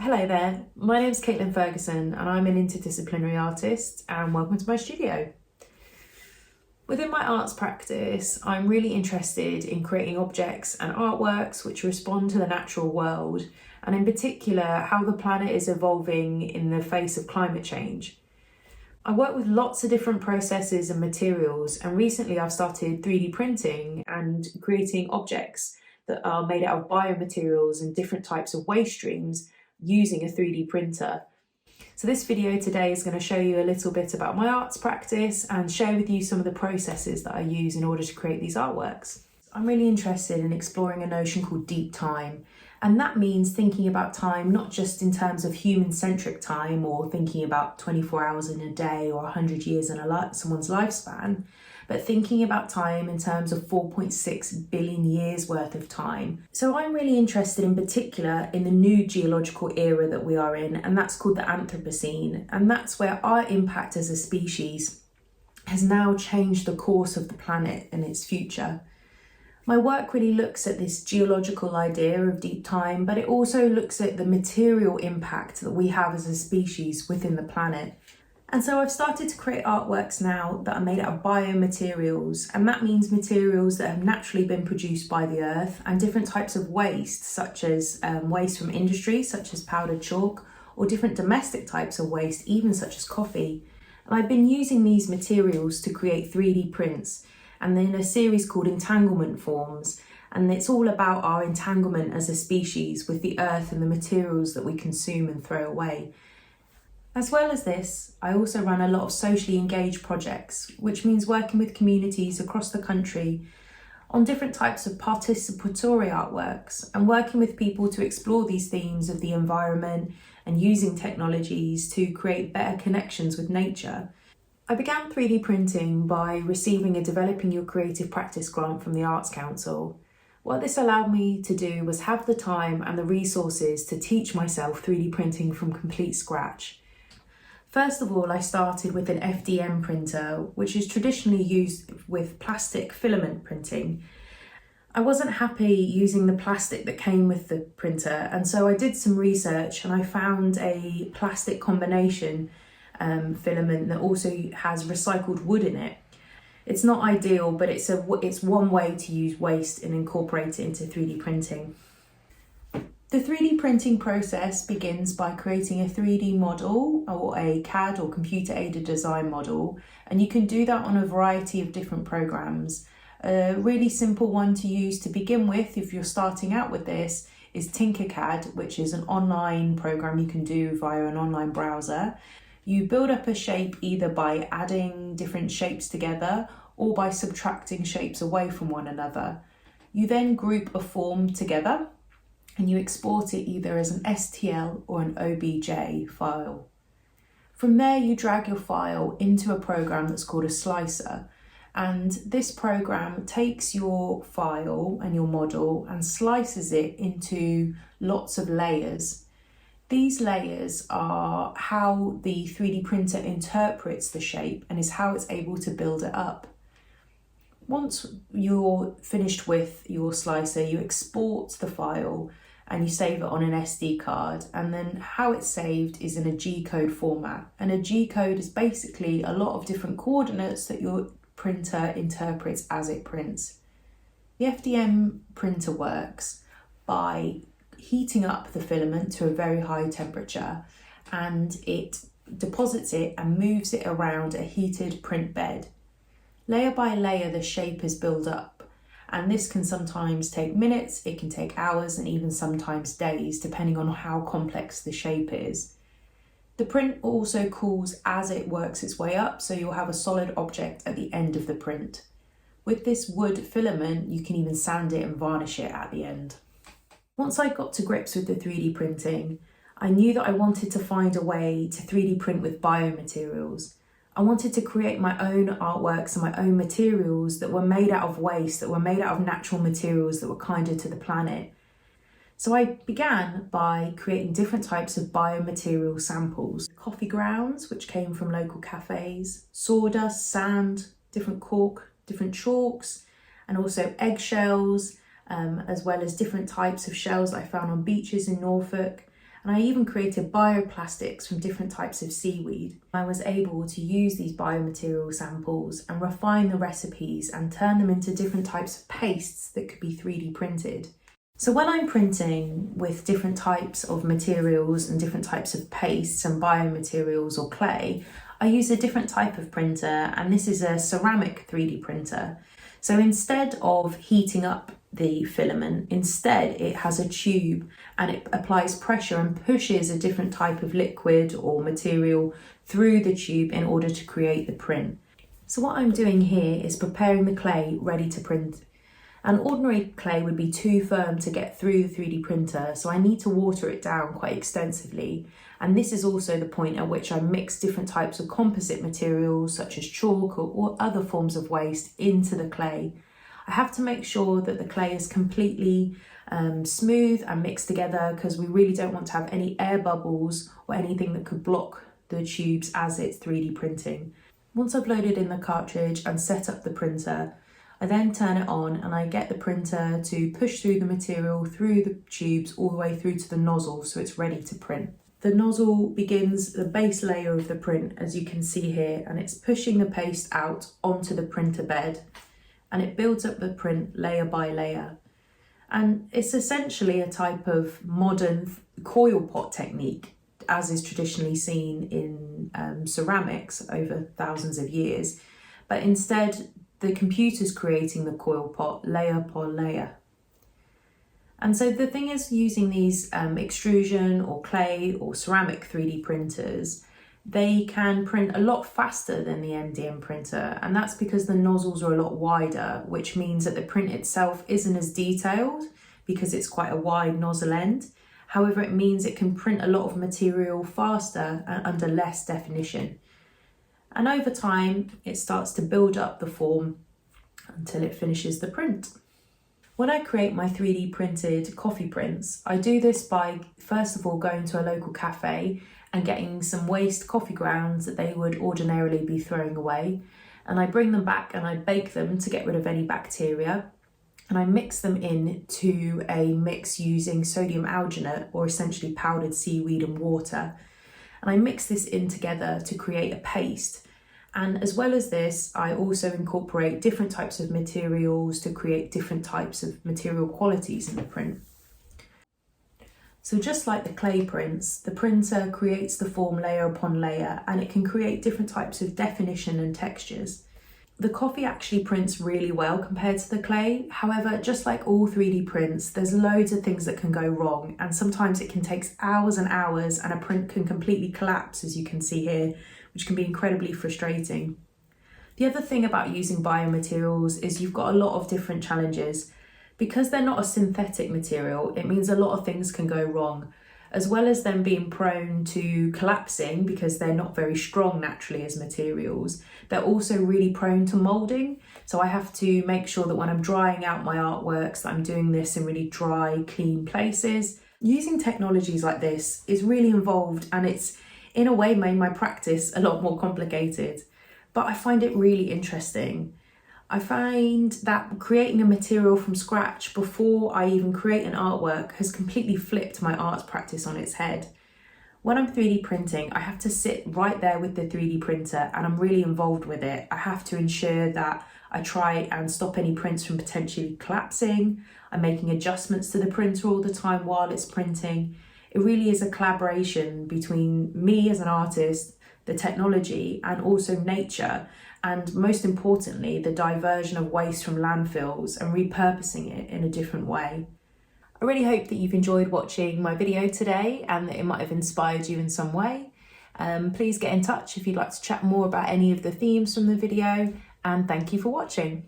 Hello there, my name's Kaitlin Ferguson and I'm an interdisciplinary artist, and welcome to my studio. Within my arts practice, I'm really interested in creating objects and artworks which respond to the natural world, and in particular how the planet is evolving in the face of climate change. I work with lots of different processes and materials, and recently I've started 3D printing and creating objects that are made out of biomaterials and different types of waste streams using a 3D printer. So this video today is going to show you a little bit about my arts practice and share with you some of the processes that I use in order to create these artworks. I'm really interested in exploring a notion called deep time, and that means thinking about time not just in terms of human-centric time or thinking about 24 hours in a day or 100 years in someone's lifespan, but thinking about time in terms of 4.6 billion years worth of time. So I'm really interested in particular in the new geological era that we are in, and that's called the Anthropocene, and that's where our impact as a species has now changed the course of the planet and its future. My work really looks at this geological idea of deep time, but it also looks at the material impact that we have as a species within the planet. And so I've started to create artworks now that are made out of biomaterials, and that means materials that have naturally been produced by the earth and different types of waste, such as waste from industry, such as powdered chalk, or different domestic types of waste, even such as coffee. And I've been using these materials to create 3D prints, and in a series called Entanglement Forms, and it's all about our entanglement as a species with the earth and the materials that we consume and throw away. As well as this, I also run a lot of socially engaged projects, which means working with communities across the country on different types of participatory artworks and working with people to explore these themes of the environment and using technologies to create better connections with nature. I began 3D printing by receiving a Developing Your Creative Practice grant from the Arts Council. What this allowed me to do was have the time and the resources to teach myself 3D printing from complete scratch. First of all, I started with an FDM printer, which is traditionally used with plastic filament printing. I wasn't happy using the plastic that came with the printer, and so I did some research and I found a plastic combination filament that also has recycled wood in it. It's not ideal, but it's one way to use waste and incorporate it into 3D printing. The 3D printing process begins by creating a 3D model or a CAD or computer aided design model, and you can do that on a variety of different programs. A really simple one to use to begin with if you're starting out with this is Tinkercad, which is an online program you can do via an online browser. You build up a shape either by adding different shapes together or by subtracting shapes away from one another. You then group a form together and you export it either as an STL or an OBJ file. From there, you drag your file into a program that's called a slicer, and this program takes your file and your model and slices it into lots of layers. These layers are how the 3D printer interprets the shape and is how it's able to build it up. Once you're finished with your slicer, you export the file and you save it on an SD card, and then how it's saved is in a G-code format. And a G-code is basically a lot of different coordinates that your printer interprets as it prints. The FDM printer works by heating up the filament to a very high temperature, and it deposits it and moves it around a heated print bed. Layer by layer, the shape is built up. And this can sometimes take minutes, it can take hours, and even sometimes days, depending on how complex the shape is. The print also cools as it works its way up, so you'll have a solid object at the end of the print. With this wood filament, you can even sand it and varnish it at the end. Once I got to grips with the 3D printing, I knew that I wanted to find a way to 3D print with biomaterials. I wanted to create my own artworks and my own materials that were made out of waste, that were made out of natural materials that were kinder to the planet. So I began by creating different types of biomaterial samples. Coffee grounds, which came from local cafes, sawdust, sand, different cork, different chalks, and also eggshells, as well as different types of shells I found on beaches in Norfolk, And I even created bioplastics from different types of seaweed. I was able to use these biomaterial samples and refine the recipes and turn them into different types of pastes that could be 3D printed. So when I'm printing with different types of materials and different types of pastes and biomaterials or clay, I use a different type of printer, and this is a ceramic 3D printer. So instead of heating up the filament, instead it has a tube and it applies pressure and pushes a different type of liquid or material through the tube in order to create the print. So what I'm doing here is preparing the clay ready to print. And ordinary clay would be too firm to get through the 3D printer, so I need to water it down quite extensively. And this is also the point at which I mix different types of composite materials such as chalk or other forms of waste into the clay. I have to make sure that the clay is completely smooth and mixed together, because we really don't want to have any air bubbles or anything that could block the tubes as it's 3D printing. Once I've loaded in the cartridge and set up the printer, I then turn it on and I get the printer to push through the material through the tubes all the way through to the nozzle so it's ready to print. The nozzle begins the base layer of the print, as you can see here, and it's pushing the paste out onto the printer bed, and it builds up the print layer by layer. And it's essentially a type of modern coil pot technique, as is traditionally seen in ceramics over thousands of years, but instead the computer's creating the coil pot layer upon layer. And so the thing is, using these extrusion or clay or ceramic 3D printers, they can print a lot faster than the MDM printer, and that's because the nozzles are a lot wider, which means that the print itself isn't as detailed because it's quite a wide nozzle end. However, it means it can print a lot of material faster and under less definition. And over time, it starts to build up the form until it finishes the print. When I create my 3D printed coffee prints, I do this by first of all going to a local cafe and getting some waste coffee grounds that they would ordinarily be throwing away. And I bring them back and I bake them to get rid of any bacteria. And I mix them in to a mix using sodium alginate, or essentially powdered seaweed and water. And I mix this in together to create a paste. And as well as this, I also incorporate different types of materials to create different types of material qualities in the print. So just like the clay prints, the printer creates the form layer upon layer, and it can create different types of definition and textures. The coffee actually prints really well compared to the clay. However, just like all 3D prints, there's loads of things that can go wrong, and sometimes it can take hours and hours and a print can completely collapse, as you can see here, which can be incredibly frustrating. The other thing about using biomaterials is you've got a lot of different challenges. Because they're not a synthetic material, it means a lot of things can go wrong. As well as them being prone to collapsing because they're not very strong naturally as materials, they're also really prone to moulding. So I have to make sure that when I'm drying out my artworks, that I'm doing this in really dry, clean places. Using technologies like this is really involved, and it's in a way made my practice a lot more complicated, but I find it really interesting. I find that creating a material from scratch before I even create an artwork has completely flipped my art practice on its head. When I'm 3D printing, I have to sit right there with the 3D printer and I'm really involved with it. I have to ensure that I try and stop any prints from potentially collapsing. I'm making adjustments to the printer all the time while it's printing. It really is a collaboration between me as an artist, the technology, and also nature, and most importantly, the diversion of waste from landfills and repurposing it in a different way. I really hope that you've enjoyed watching my video today and that it might have inspired you in some way. Please get in touch if you'd like to chat more about any of the themes from the video, and thank you for watching.